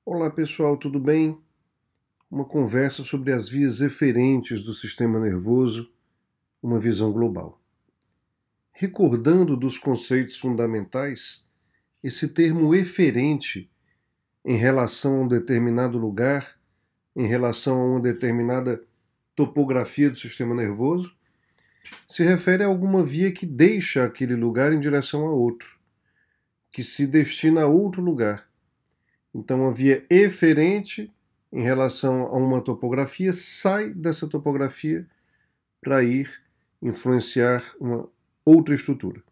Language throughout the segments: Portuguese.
Olá pessoal, tudo bem? Uma conversa sobre as vias eferentes do sistema nervoso, uma visão global. Recordando dos conceitos fundamentais, esse termo eferente em relação a um determinado lugar, em relação a uma determinada topografia do sistema nervoso, se refere a alguma via que deixa aquele lugar em direção a outro, que se destina a outro lugar. Então, a via eferente em relação a uma topografia sai dessa topografia para ir influenciar uma outra estrutura.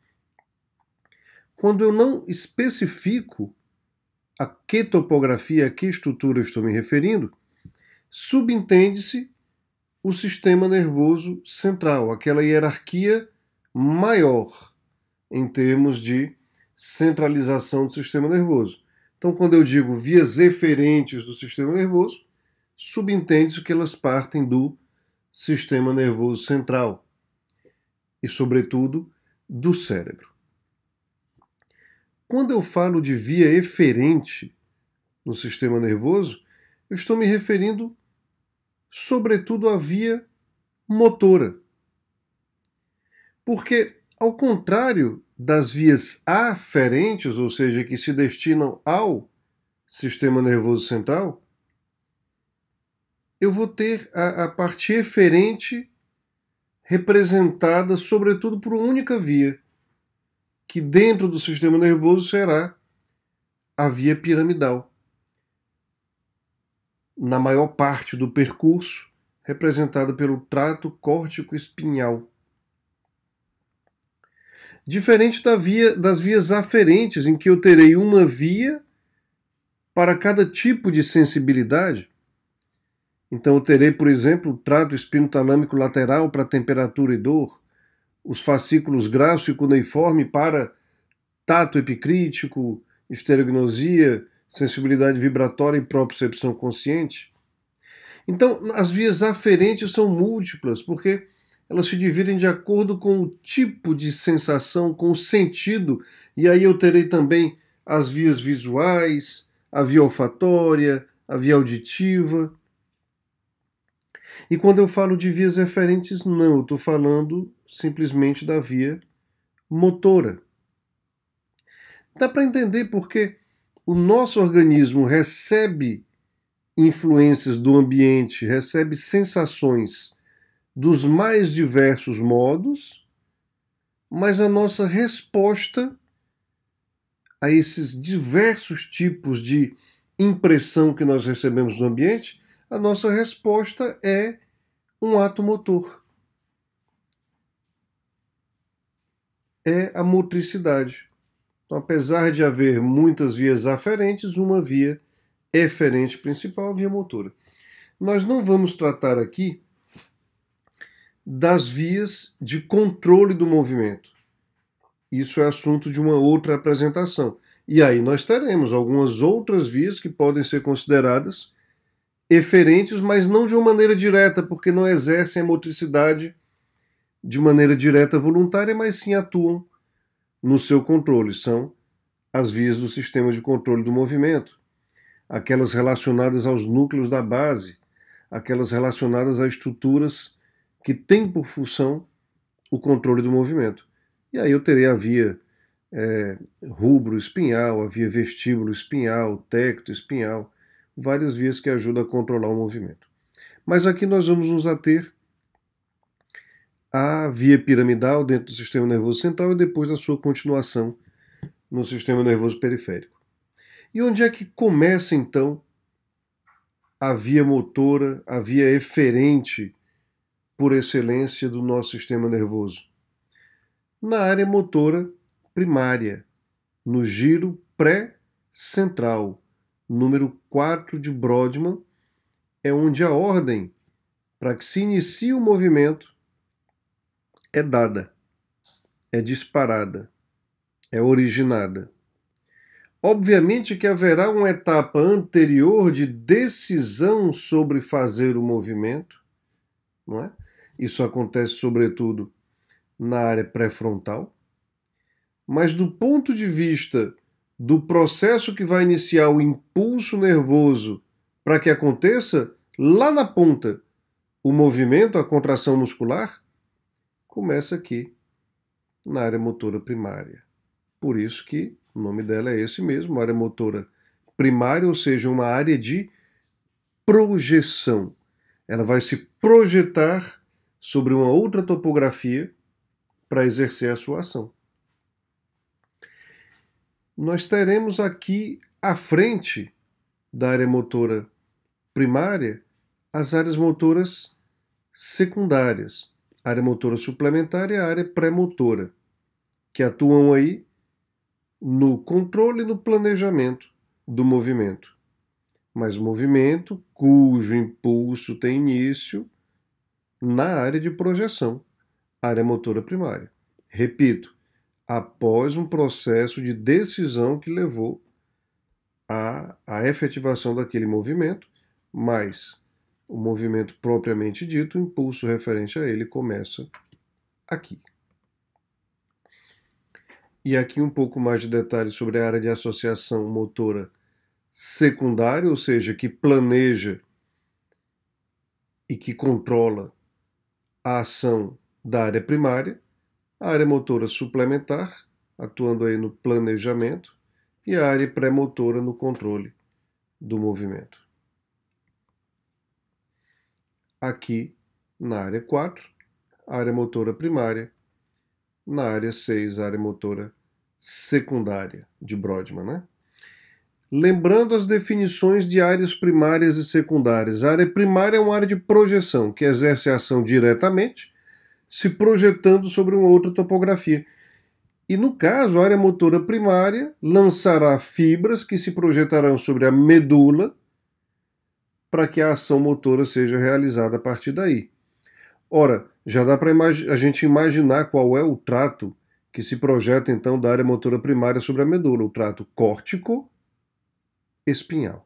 Quando eu não especifico a que topografia, a que estrutura eu estou me referindo, subentende-se o sistema nervoso central, aquela hierarquia maior em termos de centralização do sistema nervoso. Então, quando eu digo vias eferentes do sistema nervoso, subentende-se que elas partem do sistema nervoso central e, sobretudo, do cérebro. Quando eu falo de via eferente no sistema nervoso, eu estou me referindo, sobretudo, à via motora. Porque, ao contrário das vias aferentes, ou seja, que se destinam ao sistema nervoso central, eu vou ter a parte eferente representada, sobretudo, por uma única via, que dentro do sistema nervoso será a via piramidal. Na maior parte do percurso, representada pelo trato córtico-espinhal. Diferente das vias aferentes, em que eu terei uma via para cada tipo de sensibilidade. Então eu terei, por exemplo, o trato espinotalâmico lateral para temperatura e dor, os fascículos graxo e cuneiforme para tato epicrítico, estereognosia, sensibilidade vibratória e propriocepção consciente. Então, as vias aferentes são múltiplas, porque elas se dividem de acordo com o tipo de sensação, com o sentido, e aí eu terei também as vias visuais, a via olfatória, a via auditiva. E quando eu falo de vias eferentes, não, eu estou falando simplesmente da via motora. Dá para entender porque o nosso organismo recebe influências do ambiente, recebe sensações dos mais diversos modos, mas a nossa resposta a esses diversos tipos de impressão que nós recebemos do ambiente, a nossa resposta é um ato motor. É a motricidade. Então, apesar de haver muitas vias aferentes, uma via eferente principal, a via motora. Nós não vamos tratar aqui das vias de controle do movimento. Isso é assunto de uma outra apresentação. E aí nós teremos algumas outras vias que podem ser consideradas eferentes, mas não de uma maneira direta, porque não exercem a motricidade de maneira direta voluntária, mas sim atuam no seu controle. São as vias do sistema de controle do movimento, aquelas relacionadas aos núcleos da base, aquelas relacionadas a estruturas que têm por função o controle do movimento. E aí eu terei a via rubro-espinhal, a via vestíbulo-espinhal, tecto-espinhal, várias vias que ajudam a controlar o movimento. Mas aqui nós vamos nos ater à via piramidal dentro do sistema nervoso central e depois a sua continuação no sistema nervoso periférico. E onde é que começa, então, a via motora, a via eferente por excelência do nosso sistema nervoso? Na área motora primária, no giro pré-central, número 4 de Brodmann, é onde a ordem para que se inicie o movimento é dada, é disparada, é originada. Obviamente que haverá uma etapa anterior de decisão sobre fazer o movimento, não é? Isso acontece sobretudo na área pré-frontal, mas do ponto de vista do processo que vai iniciar o impulso nervoso para que aconteça lá na ponta o movimento, a contração muscular, começa aqui na área motora primária. Por isso que o nome dela é esse mesmo, área motora primária, ou seja, uma área de projeção. Ela vai se projetar sobre uma outra topografia para exercer a sua ação. Nós teremos aqui à frente da área motora primária as áreas motoras secundárias, a área motora suplementar e a área pré-motora, que atuam aí no controle e no planejamento do movimento. Mas movimento cujo impulso tem início na área de projeção, área motora primária. Repito, após um processo de decisão que levou à efetivação daquele movimento, mas o movimento propriamente dito, o impulso referente a ele começa aqui. E aqui um pouco mais de detalhes sobre a área de associação motora secundária, ou seja, que planeja e que controla a ação da área primária, a área motora suplementar, atuando aí no planejamento, e a área pré-motora no controle do movimento. Aqui, na área 4, a área motora primária, na área 6, a área motora secundária de Brodmann, né? Lembrando as definições de áreas primárias e secundárias. A área primária é uma área de projeção, que exerce a ação diretamente, se projetando sobre uma outra topografia. E no caso, a área motora primária lançará fibras que se projetarão sobre a medula para que a ação motora seja realizada a partir daí. Ora, já dá para a gente imaginar qual é o trato que se projeta então da área motora primária sobre a medula, o trato córtico-espinhal.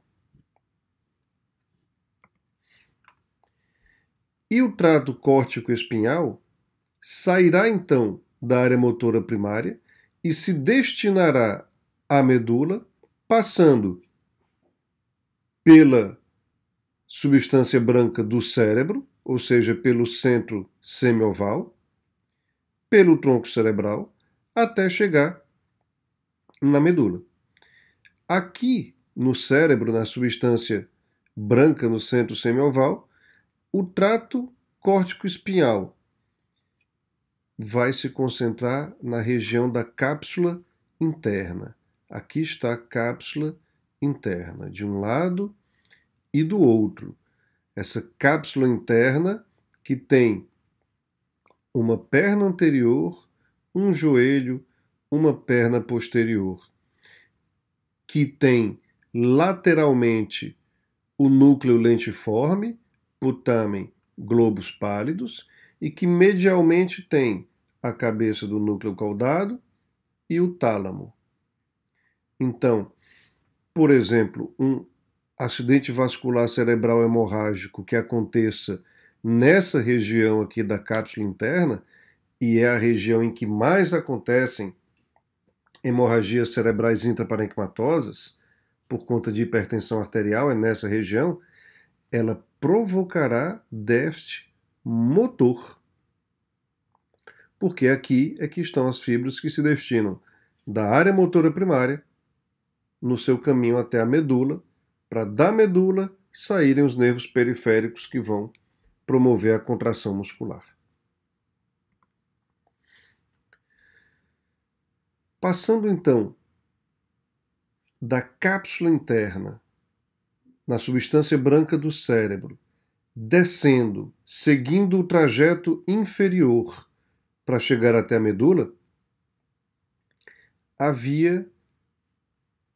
E o trato córtico-espinhal sairá então da área motora primária e se destinará à medula, passando pela substância branca do cérebro, ou seja, pelo centro semioval, pelo tronco cerebral, até chegar na medula. Aqui no cérebro, na substância branca no centro semioval, o trato córtico-espinhal vai se concentrar na região da cápsula interna. Aqui está a cápsula interna, de um lado e do outro. Essa cápsula interna que tem uma perna anterior, um joelho, uma perna posterior, que tem lateralmente o núcleo lentiforme, putamen, globos pálidos, e que medialmente tem a cabeça do núcleo caudado e o tálamo. Então, por exemplo, um acidente vascular cerebral hemorrágico que aconteça nessa região aqui da cápsula interna, e é a região em que mais acontecem hemorragias cerebrais intraparenquimatosas, por conta de hipertensão arterial, é nessa região, ela provocará déficit motor. Porque aqui é que estão as fibras que se destinam da área motora primária no seu caminho até a medula, para da medula saírem os nervos periféricos que vão promover a contração muscular. Passando então da cápsula interna na substância branca do cérebro, descendo, seguindo o trajeto inferior para chegar até a medula, a via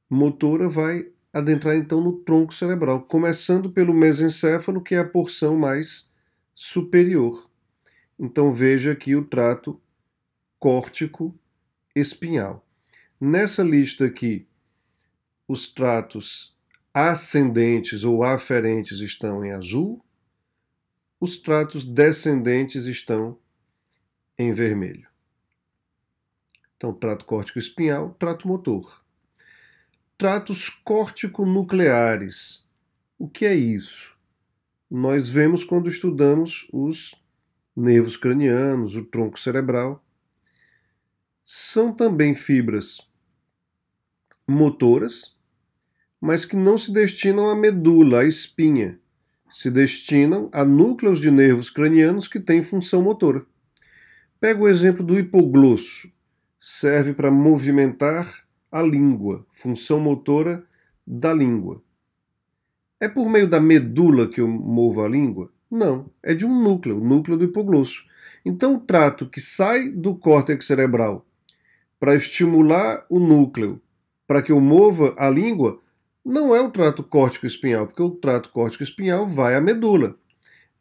motora vai adentrar então no tronco cerebral, começando pelo mesencéfalo, que é a porção mais superior. Então veja aqui o trato córtico-espinhal. Nessa lista aqui, os tratos ascendentes ou aferentes estão em azul, os tratos descendentes estão em vermelho. Então, trato córtico-espinhal, trato motor. tratos córtico-nucleares. O que é isso? Nós vemos quando estudamos os nervos cranianos, o tronco cerebral. São também fibras motoras, mas que não se destinam à medula, à espinha. Se destinam a núcleos de nervos cranianos que têm função motora. Pega o exemplo do hipoglosso. Serve para movimentar a língua, função motora da língua. É por meio da medula que eu movo a língua? Não, é de um núcleo, o núcleo do hipoglosso. Então o trato que sai do córtex cerebral para estimular o núcleo, para que eu mova a língua, não é o trato córtico-espinhal, porque o trato córtico-espinhal vai à medula.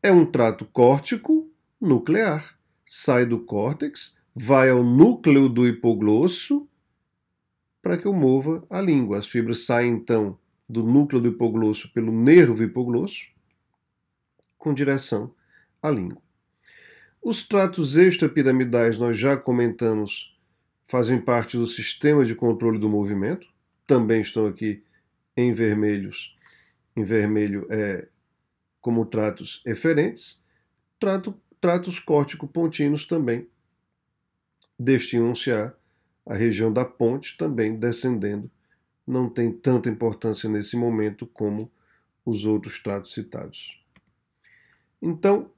É um trato córtico-nuclear. Sai do córtex, vai ao núcleo do hipoglosso para que eu mova a língua. As fibras saem, então, do núcleo do hipoglosso pelo nervo hipoglosso com direção à língua. Os tratos extrapiramidais nós já comentamos, fazem parte do sistema de controle do movimento, também estão aqui em vermelhos, em vermelho como tratos eferentes. Tratos córtico-pontinos também destinam-se a região da ponte, também descendendo. Não tem tanta importância nesse momento como os outros tratos citados. Então,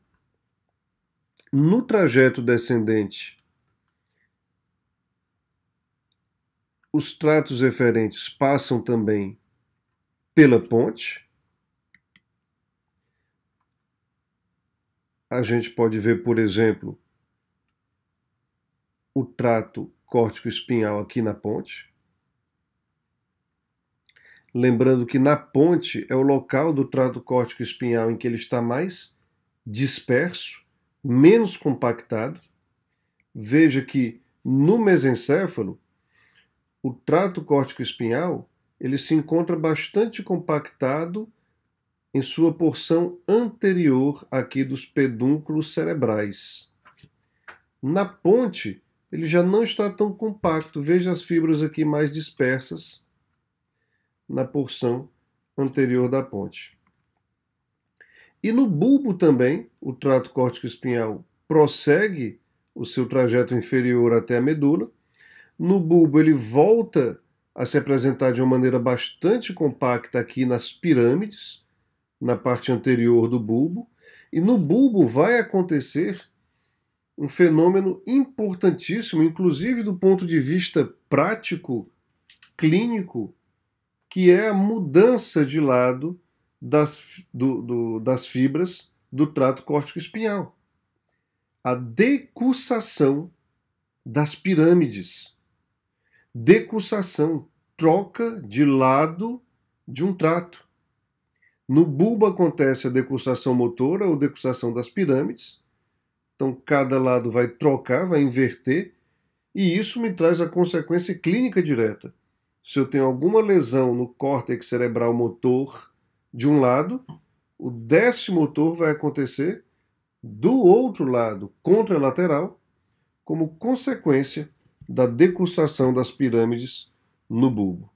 no trajeto descendente, os tratos eferentes passam também pela ponte. A gente pode ver, por exemplo, o trato córtico-espinhal aqui na ponte. Lembrando que na ponte é o local do trato córtico-espinhal em que ele está mais disperso, menos compactado. Veja que no mesencéfalo, o trato córtico-espinhal ele se encontra bastante compactado em sua porção anterior aqui dos pedúnculos cerebrais. Na ponte, ele já não está tão compacto. Veja as fibras aqui mais dispersas na porção anterior da ponte. E no bulbo também, o trato córtico-espinhal prossegue o seu trajeto inferior até a medula. No bulbo ele volta a se apresentar de uma maneira bastante compacta aqui nas pirâmides, na parte anterior do bulbo. E no bulbo vai acontecer um fenômeno importantíssimo, inclusive do ponto de vista prático, clínico, que é a mudança de lado das fibras do trato córtico-espinhal. A decussação das pirâmides. Decussação, troca de lado de um trato. No bulbo acontece a decussação motora ou decussação das pirâmides. Então cada lado vai trocar, vai inverter, e isso me traz a consequência clínica direta. Se eu tenho alguma lesão no córtex cerebral motor de um lado, o déficit motor vai acontecer do outro lado, contralateral, como consequência da decussação das pirâmides no bulbo.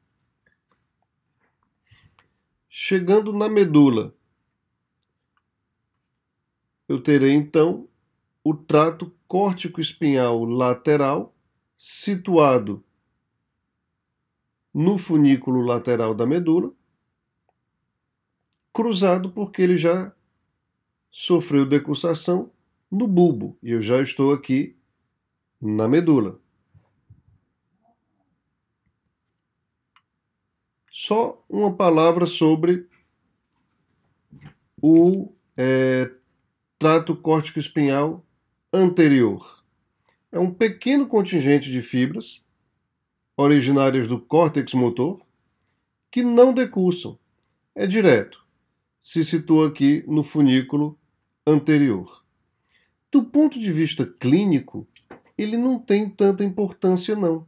Chegando na medula, eu terei então o trato córtico-espinhal lateral situado no funículo lateral da medula, cruzado porque ele já sofreu decussação no bulbo, e eu já estou aqui na medula. Só uma palavra sobre o trato córtico-espinhal anterior. É um pequeno contingente de fibras originárias do córtex motor que não decussam. É direto. Se situa aqui no funículo anterior. Do ponto de vista clínico, ele não tem tanta importância não.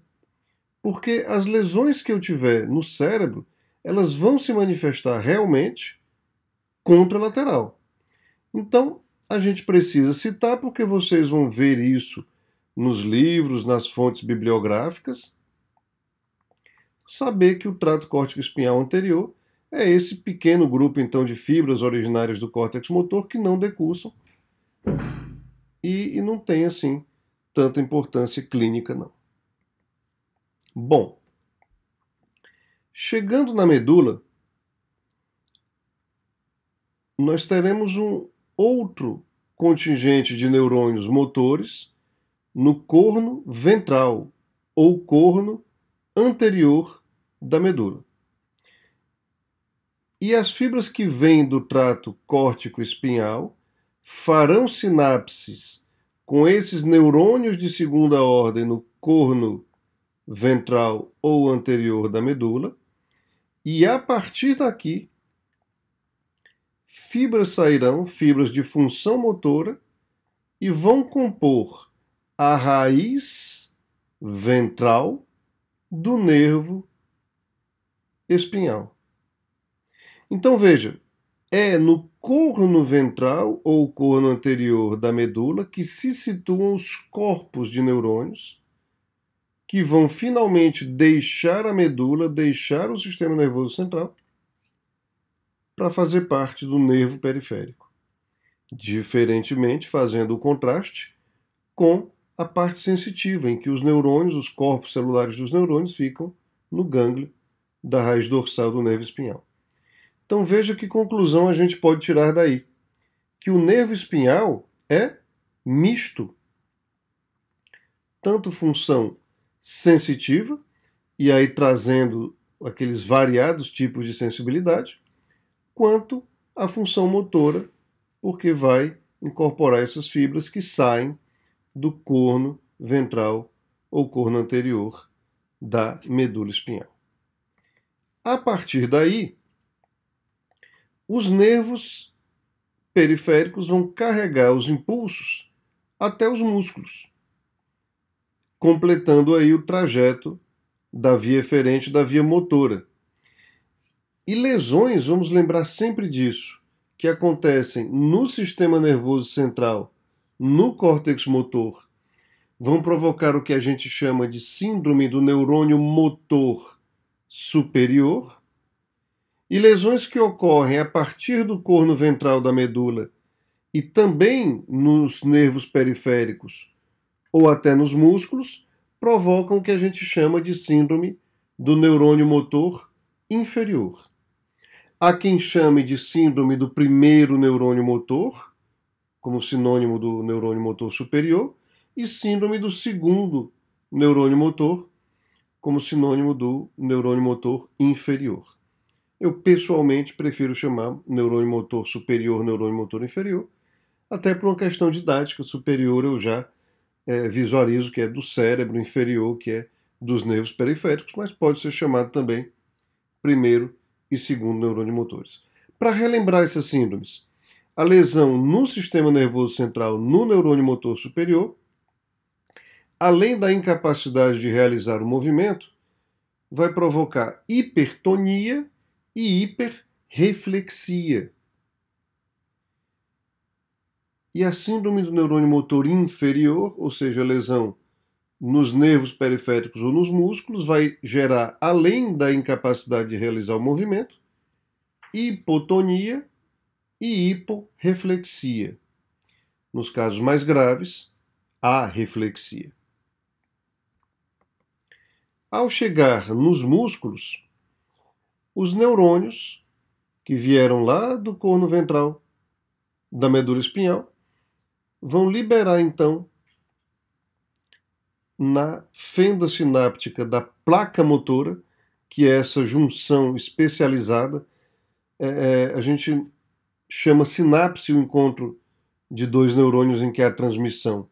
Porque as lesões que eu tiver no cérebro, elas vão se manifestar realmente contralateral. Então, a gente precisa citar porque vocês vão ver isso nos livros, nas fontes bibliográficas. saber que o trato córtico espinhal anterior é esse pequeno grupo então de fibras originárias do córtex motor que não decussam e não tem assim tanta importância clínica não. Bom, chegando na medula, nós teremos um outro contingente de neurônios motores no corno ventral ou corno anterior da medula. E as fibras que vêm do trato córtico espinhal farão sinapses com esses neurônios de segunda ordem no corno ventral ou anterior da medula, e a partir daqui, fibras sairão, fibras de função motora, e vão compor a raiz ventral do nervo espinhal. Então veja, é no corno ventral ou corno anterior da medula que se situam os corpos de neurônios que vão finalmente deixar a medula, deixar o sistema nervoso central para fazer parte do nervo periférico. Diferentemente, fazendo o contraste com a parte sensitiva, em que os neurônios, os corpos celulares dos neurônios ficam no gânglio da raiz dorsal do nervo espinhal. Então veja que conclusão a gente pode tirar daí. Que o nervo espinhal é misto. Tanto função sensitiva, e aí trazendo aqueles variados tipos de sensibilidade, quanto a função motora, porque vai incorporar essas fibras que saem do corno ventral ou corno anterior da medula espinhal. A partir daí, os nervos periféricos vão carregar os impulsos até os músculos, completando aí o trajeto da via eferente da via motora. E lesões, vamos lembrar sempre disso, que acontecem no sistema nervoso central, no córtex motor, vão provocar o que a gente chama de síndrome do neurônio motor superior, e lesões que ocorrem a partir do corno ventral da medula e também nos nervos periféricos ou até nos músculos, provocam o que a gente chama de síndrome do neurônio motor inferior. Há quem chame de síndrome do primeiro neurônio motor, como sinônimo do neurônio motor superior, e síndrome do segundo neurônio motor, como sinônimo do neurônio motor inferior. Eu, pessoalmente, prefiro chamar neurônio motor superior, neurônio motor inferior, até por uma questão didática. Superior eu já visualizo que é do cérebro, inferior que é dos nervos periféricos, mas pode ser chamado também primeiro e segundo neurônio motores. Para relembrar essas síndromes, a lesão no sistema nervoso central, no neurônio motor superior, além da incapacidade de realizar o movimento, vai provocar hipertonia e hiperreflexia. E a síndrome do neurônio motor inferior, ou seja, a lesão nos nervos periféricos ou nos músculos, vai gerar, além da incapacidade de realizar o movimento, hipotonia e hiporreflexia. Nos casos mais graves, arreflexia. Ao chegar nos músculos, os neurônios que vieram lá do corno ventral da medula espinhal vão liberar então na fenda sináptica da placa motora, que é essa junção especializada, a gente chama sinapse o encontro de dois neurônios em que há transmissão.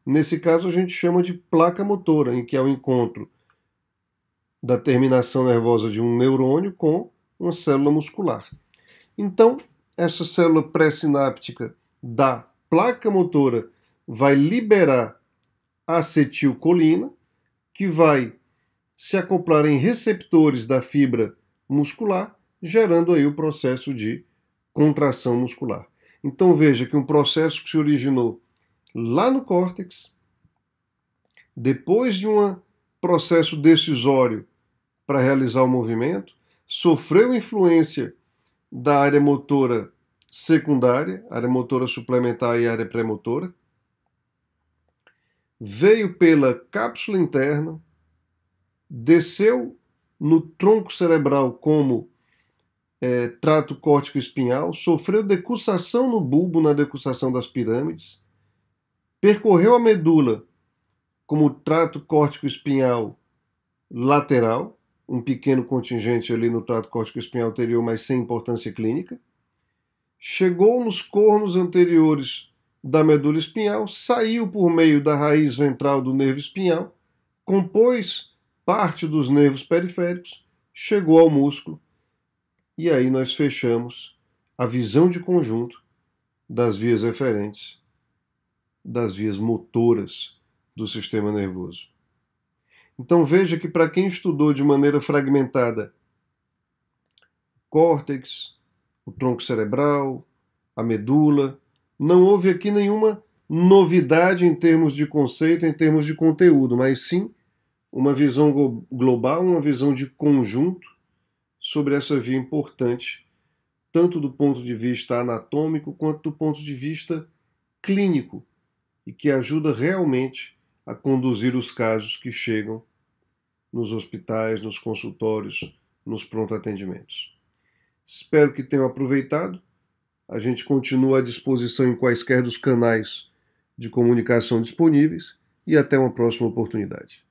Nesse caso a gente chama de placa motora, em que há o encontro da terminação nervosa de um neurônio com uma célula muscular. Então, essa célula pré-sináptica da placa motora vai liberar acetilcolina, que vai se acoplar em receptores da fibra muscular, gerando aí o processo de contração muscular. Então veja que um processo que se originou lá no córtex, depois de um processo decisório para realizar o movimento, sofreu influência da área motora secundária, área motora suplementar e área pré-motora, veio pela cápsula interna, desceu no tronco cerebral como trato córtico-espinhal, sofreu decussação no bulbo na decussação das pirâmides, percorreu a medula como trato córtico-espinhal lateral, um pequeno contingente ali no trato córtico-espinhal anterior, mas sem importância clínica, chegou nos cornos anteriores da medula espinhal, saiu por meio da raiz ventral do nervo espinhal, compôs parte dos nervos periféricos, chegou ao músculo, e aí nós fechamos a visão de conjunto das vias eferentes, das vias motoras do sistema nervoso. Então veja que para quem estudou de maneira fragmentada córtex, o tronco cerebral, a medula, não houve aqui nenhuma novidade em termos de conceito, em termos de conteúdo, mas sim uma visão global, uma visão de conjunto sobre essa via importante, tanto do ponto de vista anatômico quanto do ponto de vista clínico, e que ajuda realmente a conduzir os casos que chegam nos hospitais, nos consultórios, nos pronto-atendimentos. Espero que tenham aproveitado. A gente continua à disposição em quaisquer dos canais de comunicação disponíveis e até uma próxima oportunidade.